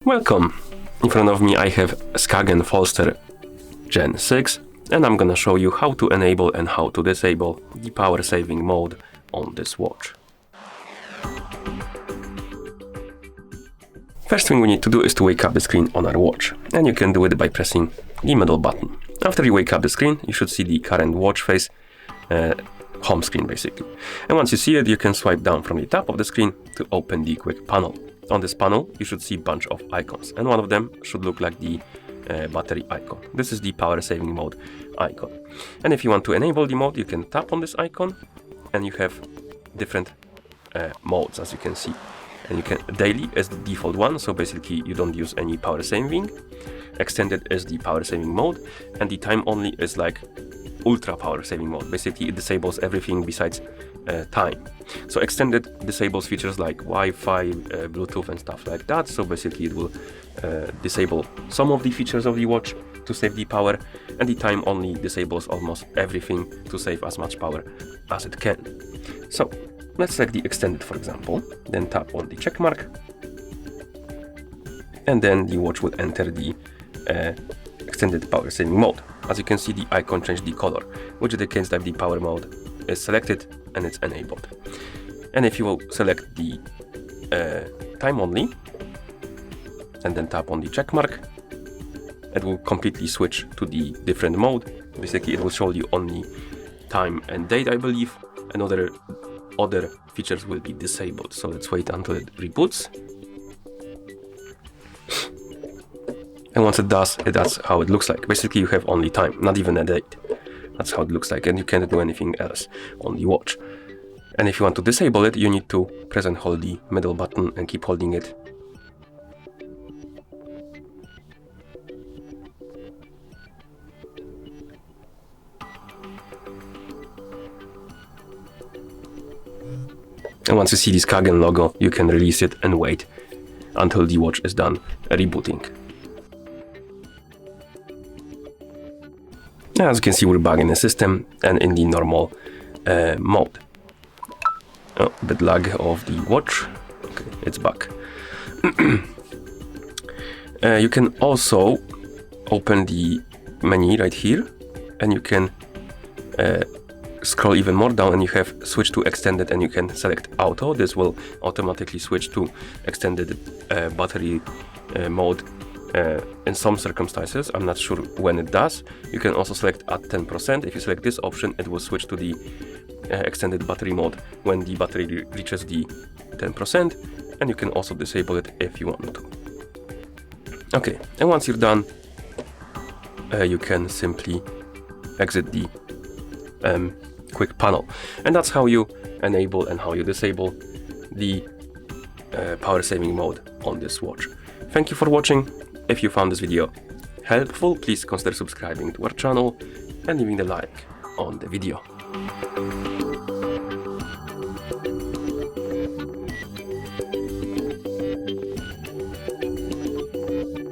Welcome! In front of me I have SKAGEN Falster Gen 6 and I'm gonna show you how to enable and how to disable the power saving mode on this watch. First thing we need to do is to wake up the screen on our watch, and you can do it by pressing the middle button. After you wake up the screen, you should see the current watch face, home screen basically. And once you see it, you can swipe down from the top of the screen to open the quick panel. On this panel, you should see a bunch of icons, and one of them should look like the battery icon. This is the power saving mode icon. And if you want to enable the mode, you can tap on this icon, and you have different modes, as you can see. And you can daily is the default one, so basically you don't use any power saving. Extended is the power saving mode, and the time only is like ultra power saving mode. Basically it disables everything besides time. So extended disables features like Wi-Fi, Bluetooth and stuff like that. So basically it will disable some of the features of the watch to save the power, and the time only disables almost everything to save as much power as it can. So let's select the extended, for example, then tap on the check mark, and then the watch will enter the extended power saving mode. As you can see, the icon changed the color, which indicates that the power mode is selected and it's enabled. And if you will select the time only and then tap on the check mark, it will completely switch to the different mode. Basically it will show you only time and date, I believe, and other features will be disabled. So let's wait until it reboots. And once it does, that's how it looks like. Basically you have only time, not even a date. That's how it looks like, and you can't do anything else on the watch. And if you want to disable it, you need to press and hold the middle button and keep holding it. And once you see the SKAGEN logo, you can release it and wait until the watch is done rebooting. As you can see, we're back in the system and in the normal mode. Oh, a bit lag of the watch. Okay, it's back. You can also open the menu right here, and you can scroll even more down, and you have switch to extended, and you can select auto. This will automatically switch to extended battery mode in some circumstances. I'm not sure when it does. You can also select at 10%. If you select this option, it will switch to the extended battery mode when the battery reaches the 10%, and you can also disable it if you want to. Okay, and once you're done, you can simply exit the quick panel, and that's how you enable and how you disable the power saving mode on this watch. Thank you for watching. If you found this video helpful, please consider subscribing to our channel and leaving a like on the video.